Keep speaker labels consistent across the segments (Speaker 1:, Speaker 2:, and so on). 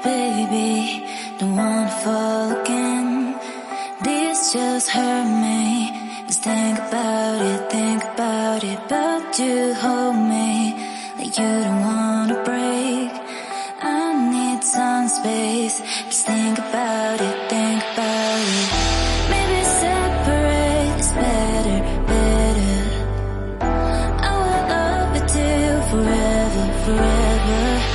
Speaker 1: baby, don't wanna fall again. This just hurt me. Just think about it, but you hold me like you don't wanna break. I need some space. Just think about it, Maybe separate is better, better. I will love you till forever, forever.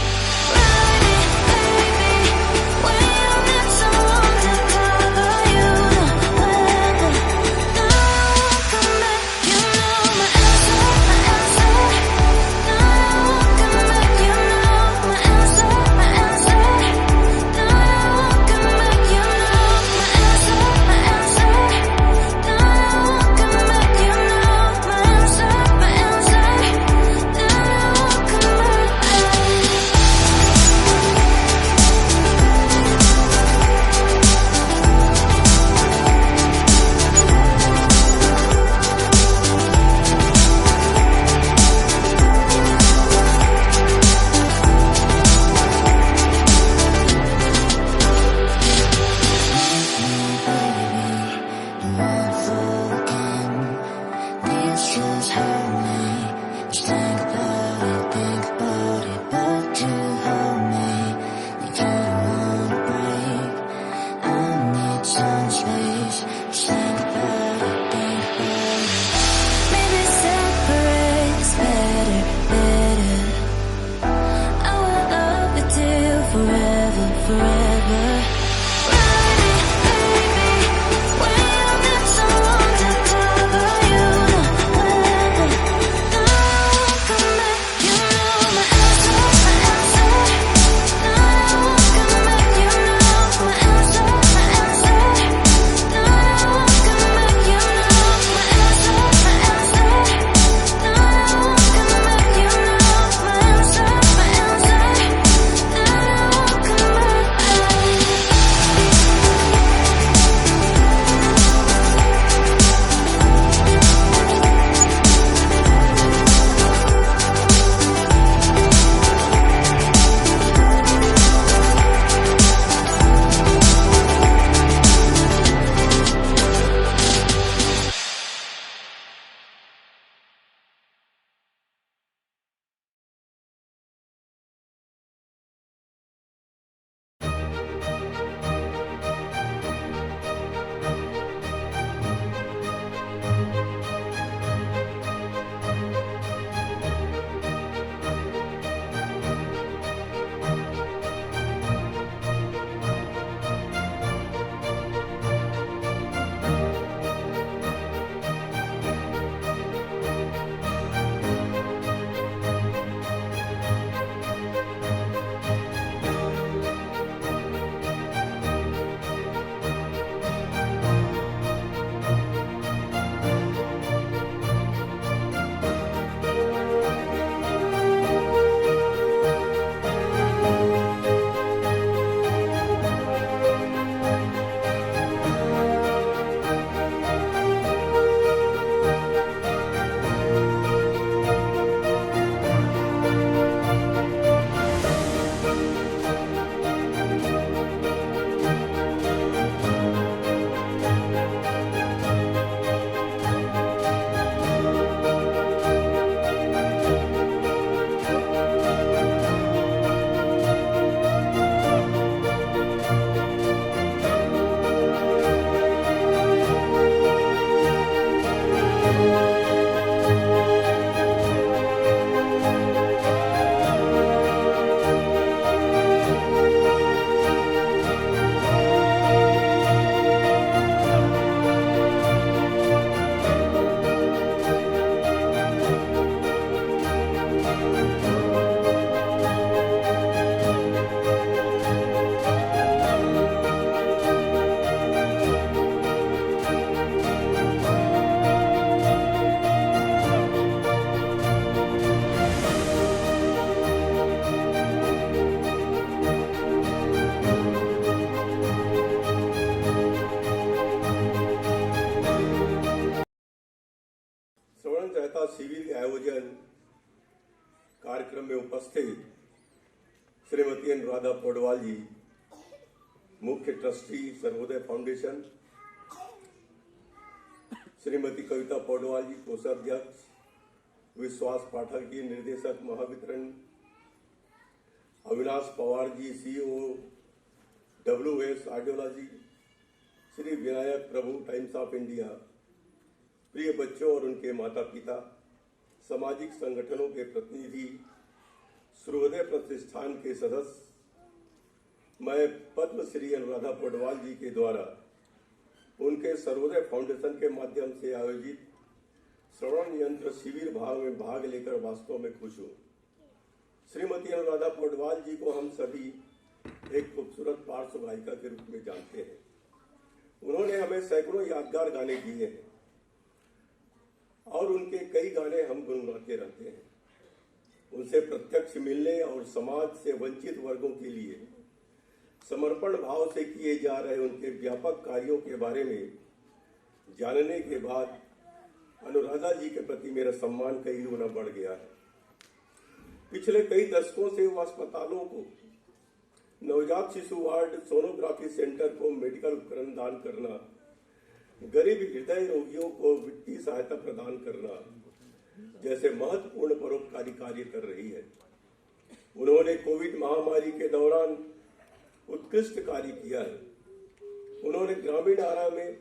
Speaker 2: शिविर आयोजन कार्यक्रम में उपस्थित श्रीमती अनुराधा पौडवाल जी, मुख्य trustee Sarvodaya foundation, Shrimati Kavita Paudwal ji कोषाध्यक्ष, विश्वास पाठक जी निर्देशक Mahavitaran, Avinash Pawar ji CEO WS audiology, Shri Vinayak Prabhu Times of India, प्रिय बच्चों और उनके माता पिता, सामाजिक संगठनों के प्रतिनिधि, सूर्योदय प्रतिष्ठान के सदस्य, मैं पद्मश्री अनुराधा पौडवाल जी के द्वारा उनके सर्वोदय फाउंडेशन के माध्यम से आयोजित श्रवण यंत्र शिविर में भाग लेकर वास्तव में खुश हूँ। श्रीमती अनुराधा पौडवाल जी को हम सभी एक खूबसूरत पार्श्व गायिका के रूप में जानते हैं। उन्होंने हमें सैकड़ों यादगार गाने दिए हैं और उनके कई गाने हम गुनगुनाते रहते हैं। उनसे प्रत्यक्ष मिलने और समाज से वंचित वर्गों के लिए समर्पण भाव से किए जा रहे उनके व्यापक कार्यों के बारे में जानने के बाद अनुराधा जी के प्रति मेरा सम्मान कई गुना बढ़ गया है। पिछले कई दशकों से वो अस्पतालों को नवजात शिशु वार्ड, सोनोग्राफी सेंटर को मेडिकल उपकरण दान करना, गरीब हृदय रोगियों को वित्तीय सहायता प्रदान करना जैसे महत्वपूर्ण परोपकारी कार्य कर रही है। उन्होंने कोविड महामारी के दौरान उत्कृष्ट कार्य किया है। उन्होंने ग्रामीण आरा में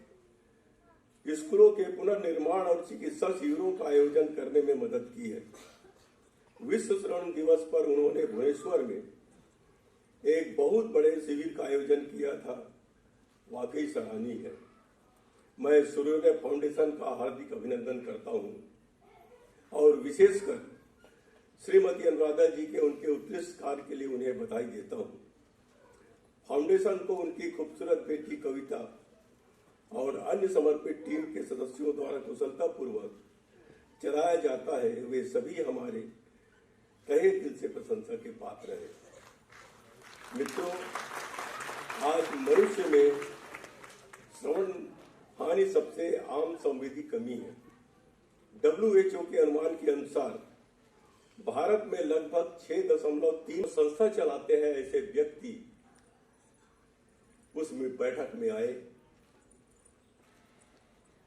Speaker 2: स्कूलों के पुनर्निर्माण और चिकित्सा शिविरों का आयोजन करने में मदद की है। विश्व श्रवण दिवस पर उन्होंने भुवनेश्वर में एक बहुत बड़े शिविर का आयोजन किया था, वाकई सराहनीय है। मैं सूर्योदय फाउंडेशन का हार्दिक अभिनंदन करता हूं और विशेषकर श्रीमती अनुराधा जी के उनके उत्कृष्ट कार्य के लिए उन्हें बधाई देता हूं। फाउंडेशन को उनकी खूबसूरत बेटी कविता और अन्य समर्पित टीम के सदस्यों द्वारा कुशलतापूर्वक चलाया जाता है। वे सभी हमारे तहे दिल से प्रशंसा के पात्र हैं। मित्रों, आज मनुष्य में श्रवण हानि सबसे आम संवेदी कमी है। WHO के अनुमान के अनुसार भारत में लगभग 6.3 संस्था चलाते हैं ऐसे व्यक्ति उस बैठक में आए।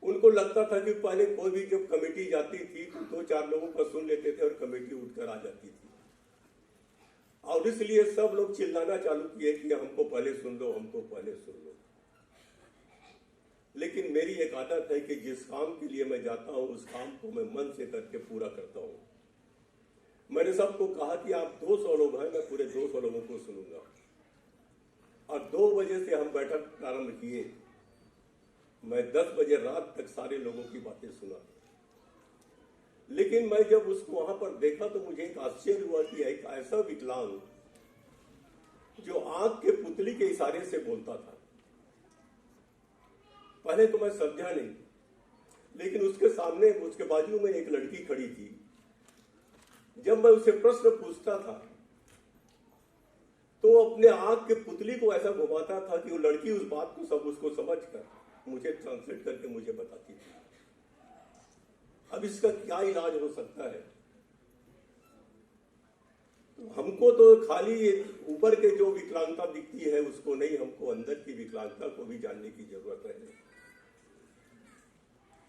Speaker 2: उनको लगता था कि पहले कोई भी जब कमेटी जाती थी तो 2-4 लोगों का सुन लेते थे और कमेटी उठकर आ जाती थी, और इसलिए सब लोग चिल्लाना चालू किए कि हमको पहले सुन लो, हमको पहले सुन लो। लेकिन मेरी एक आदत है कि जिस काम के लिए मैं जाता हूं उस काम को मैं मन से करके पूरा करता हूं। मैंने सबको कहा कि आप 200 लोग हैं, मैं पूरे 200 लोगों को सुनूंगा। और 2 बजे से हम बैठक प्रारंभ किए। मैं 10 बजे रात तक सारे लोगों की बातें सुना। लेकिन मैं जब उसको वहां पर देखा तो मुझे एक आश्चर्य हुआ कि एक ऐसा विकलांग जो आंख के पुतली के इशारे से बोलता था। पहले तो मैं समझा नहीं, लेकिन उसके सामने, उसके बाजू में एक लड़की खड़ी थी। जब मैं उससे प्रश्न पूछता था तो अपने आंख के पुतली को ऐसा घुमाता था कि वो लड़की उस बात को सब उसको समझकर मुझे ट्रांसलेट करके मुझे बताती थी। अब इसका क्या इलाज हो सकता है? हमको तो खाली ऊपर के जो विकलांगता दिखती है उसको नहीं, हमको अंदर की विकलांगता को भी जानने की जरूरत है।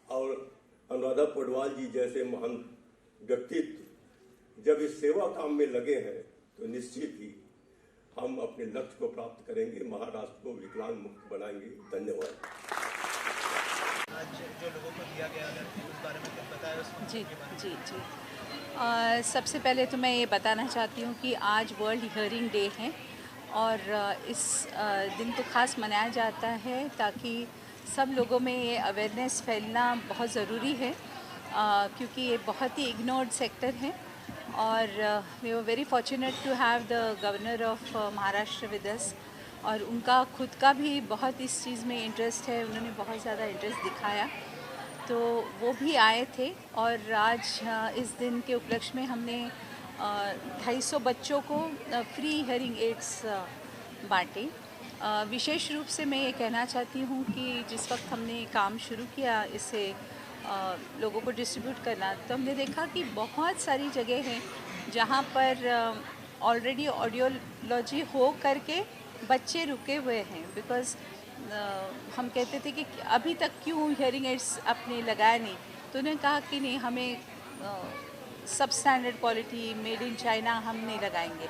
Speaker 2: और अनुराधा पौडवाल जी जैसे महान व्यक्तित्व जब इस सेवा काम में लगे हैं तो निश्चित ही हम अपने लक्ष्य को प्राप्त करेंगे, महाराष्ट्र को विकलांग मुक्त बनाएंगे। धन्यवाद।
Speaker 3: आज जो लोगों को दिया गया है उस बारे में कुछ बताया?
Speaker 4: जी। सबसे पहले तो मैं ये बताना चाहती हूँ कि आज वर्ल्ड हियरिंग डे है और इस दिन को ख़ास मनाया जाता है ताकि सब लोगों में ये अवेयरनेस फैलना बहुत ज़रूरी है, क्योंकि ये बहुत ही इग्नोर्ड सेक्टर है। और we were very fortunate to have the governor of Maharashtra with us, और उनका खुद का भी बहुत इस चीज़ में इंटरेस्ट है। उन्होंने बहुत ज़्यादा इंटरेस्ट दिखाया, तो वो भी आए थे। और आज इस दिन के उपलक्ष्य में हमने 250 बच्चों को फ्री हियरिंग एड्स बांटे। विशेष रूप से मैं ये कहना चाहती हूँ कि जिस वक्त हमने काम शुरू किया इसे लोगों को डिस्ट्रीब्यूट करना, तो हमने देखा कि बहुत सारी जगह हैं जहाँ पर ऑलरेडी ऑडियोलॉजी हो करके बच्चे रुके हुए हैं बिकॉज़ हम कहते थे कि अभी तक क्यों हियरिंग एड्स आपने लगाया नहीं, तो उन्होंने कहा कि नहीं, हमें सब standard quality made in China हम नहीं लगाएंगे।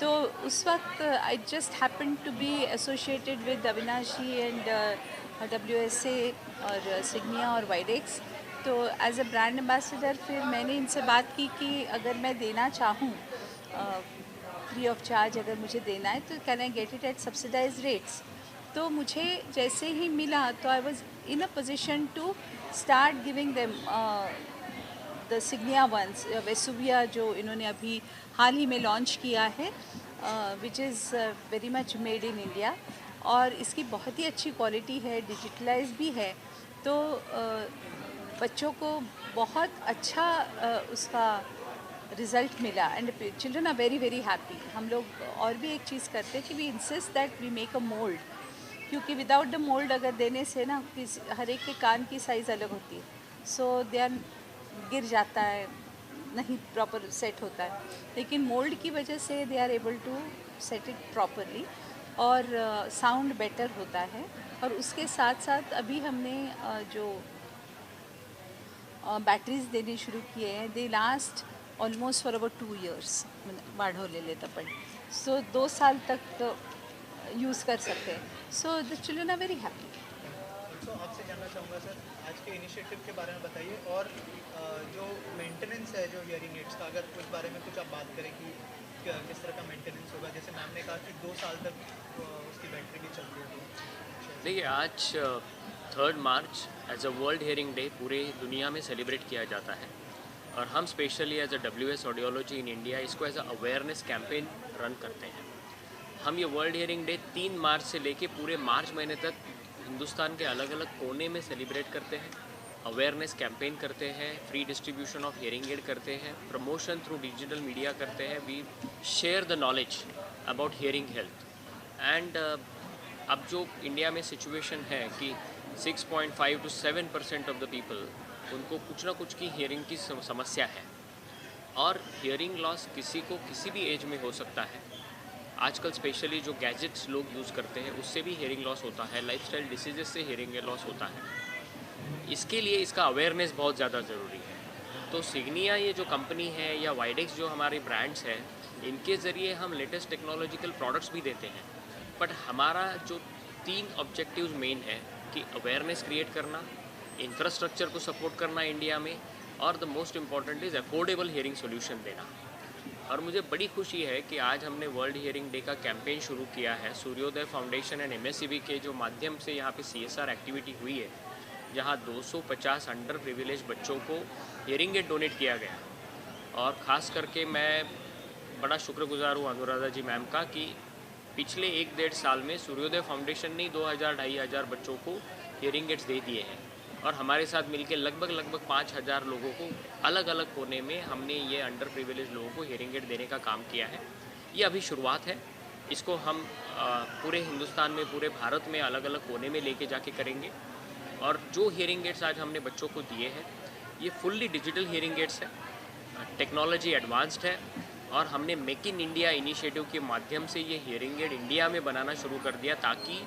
Speaker 4: तो उस वक्त I just happen to be associated with Avinash ji and WSA और सिग्निया और वाइडेक्स। तो एज अ ब्रांड एम्बेसडर फिर मैंने इनसे बात की कि अगर मैं देना चाहूँ फ्री ऑफ चार्ज, अगर मुझे देना है तो can I get it at subsidise rates. तो मुझे जैसे ही मिला तो I was in a position to start giving them the Signia ones, वेसुविया जो इन्होंने अभी हाल ही में लॉन्च किया है, which is very much made in India, और इसकी बहुत ही अच्छी क्वालिटी है, डिजिटलाइज भी है। तो बच्चों को बहुत अच्छा उसका रिज़ल्ट मिला and children are very very happy. हम लोग और भी एक चीज़ करते हैं कि we insist that we make a mould, क्योंकि विदाउट द मोल्ड अगर देने से ना हर एक के कान की साइज़ अलग होती है, सो दे आर गिर जाता है, नहीं प्रॉपर सेट होता है। लेकिन मोल्ड की वजह से they are able to set it properly और साउंड बेटर होता है। और उसके साथ साथ अभी हमने जो बॅटरीज देणे शुरू किए हैं, they last almost for about 2 years वाढवलेले पण, सो 2 साल तक यूज़ कर सकते हैं। So the children are very happy.
Speaker 3: तो आपसे जानना चाहूँगा सर, आज के इनिशिएटिव के बारे में बताइए, और जो मेंटेनेंस है जो हियरिंग एड्स का, अगर उस बारे में कुछ आप बात करें कि किस तरह का मेंटेनेंस होगा। जैसे मैम ने कहा कि 2 साल तक उसकी बैटरी भी चलती है।
Speaker 5: देखिए, आज 3 मार्च as a world hearing day पूरे दुनिया में सेलिब्रेट किया जाता है, और हम specially as a WS audiology in India इसको as a awareness campaign run करते हैं। हम ये वर्ल्ड हियरिंग डे 3 मार्च से लेके पूरे मार्च महीने तक हिंदुस्तान के अलग अलग कोने में सेलिब्रेट करते हैं, अवेयरनेस कैंपेन करते हैं, free distribution of hearing aid करते हैं, प्रमोशन थ्रू डिजिटल मीडिया करते हैं, we share the knowledge about hearing health. And अब जो इंडिया में सिचुएशन है कि 6.5 to 7% ऑफ द पीपल, उनको कुछ ना कुछ की हियरिंग की समस्या है, और हियरिंग लॉस किसी को किसी भी एज में हो सकता है। आजकल स्पेशली जो गैजेट्स लोग यूज़ करते हैं उससे भी हियरिंग लॉस होता है, लाइफस्टाइल डिसीजेस से हियरिंग लॉस होता है। इसके लिए इसका अवेयरनेस बहुत ज़्यादा ज़रूरी है। तो सिग्निया ये जो कंपनी है या वाइडेक्स जो हमारे ब्रांड्स हैं, इनके ज़रिए हम लेटेस्ट टेक्नोलॉजिकल प्रोडक्ट्स भी देते हैं। बट हमारा जो 3 ऑब्जेक्टिव्स मेन है कि अवेयरनेस क्रिएट करना, इंफ्रास्ट्रक्चर को सपोर्ट करना इंडिया में, और the most important is affordable hearing solution देना। और मुझे बड़ी खुशी है कि आज हमने वर्ल्ड हियरिंग डे का कैंपेन शुरू किया है सूर्योदय फाउंडेशन एंड MSCB के जो माध्यम से यहाँ पे CSR एक्टिविटी हुई है, जहाँ 250 अंडर प्रिविलेज बच्चों को हियरिंग एड डोनेट किया गया। और ख़ास करके मैं बड़ा शुक्रगुजार हूँ अनुराधा जी मैम का कि पिछले 1-1.5 साल में सूर्योदय फाउंडेशन ने 2000-2500 बच्चों को हियरिंग एड्स दे दिए हैं, और हमारे साथ मिलकर लगभग 5000 लोगों को अलग अलग कोने में हमने ये अंडर प्रिविलेज लोगों को हियरिंग एड देने का काम किया है। ये अभी शुरुआत है, इसको हम पूरे हिंदुस्तान में, पूरे भारत में अलग अलग कोने में लेके जाके करेंगे। और जो हियरिंग एड्स आज हमने बच्चों को दिए हैं, ये फुल्ली डिजिटल हियरिंग एड्स है, टेक्नोलॉजी एडवांस्ड है, और हमने मेक इन इंडिया इनिशिएटिव के माध्यम से ये हियरिंग एड इंडिया में बनाना शुरू कर दिया, ताकि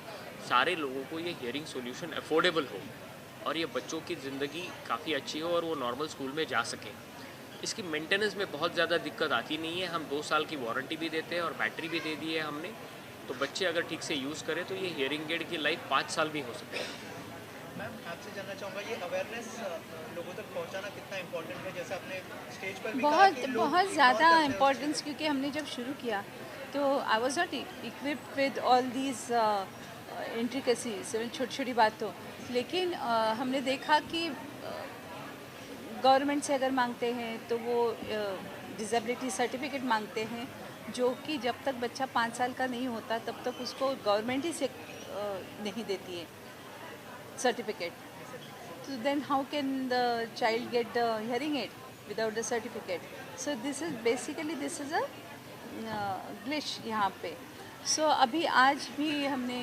Speaker 5: सारे लोगों को ये हियरिंग सोल्यूशन अफोर्डेबल हो और ये बच्चों की ज़िंदगी काफ़ी अच्छी हो और वो नॉर्मल स्कूल में जा सकें। इसकी मेंटेनेंस में बहुत ज़्यादा दिक्कत आती नहीं है। हम 2 साल की वारंटी भी देते हैं और बैटरी भी दे दी है हमने, तो बच्चे अगर ठीक से यूज़ करें तो ये हियरिंग एड की लाइफ 5 साल भी हो सकती है।
Speaker 3: मैम, आपसे जानना चाहूँगा, ये अवेयरनेस लोगों तक पहुँचाना कितना इम्पोर्टेंट है? जैसे आपने स्टेज पर भी कहा कि लोग
Speaker 4: बहुत ज़्यादा
Speaker 3: करते हैं
Speaker 4: इम्पोर्टेंस, क्योंकि हमने जब शुरू किया तो I was not equipped with all these intricacies, छोटी छोटी बातों, लेकिन हमने देखा कि गवर्नमेंट से अगर मांगते हैं तो वो डिसेबिलिटी सर्टिफिकेट मांगते हैं, जो कि जब तक बच्चा 5 साल का नहीं होता तब तक उसको गवर्नमेंट ही से नहीं देती है certificate. So then how can the child get the hearing aid without the certificate? So this is a glitch यहाँ पे। So अभी आज भी हमने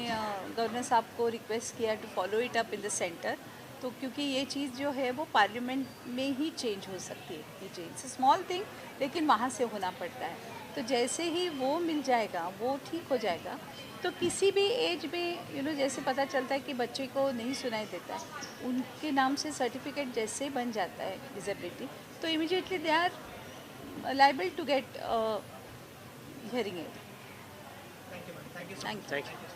Speaker 4: गवर्नर साहब को रिक्वेस्ट किया to follow it up in the centre, तो क्योंकि ये चीज़ जो है वो पार्लियामेंट में ही चेंज हो सकती है, ये चेंज स्मॉल थिंग, लेकिन वहाँ से होना पड़ता है। तो जैसे ही वो मिल जाएगा, वो ठीक हो जाएगा, तो किसी भी एज में जैसे पता चलता है कि बच्चे को नहीं सुनाई देता है, उनके नाम से सर्टिफिकेट जैसे बन जाता है डिसेबिलिटी, तो immediately they are liable to get hearing aid.
Speaker 3: Thank you ma'am, thank you
Speaker 4: thank you.
Speaker 5: Thank you.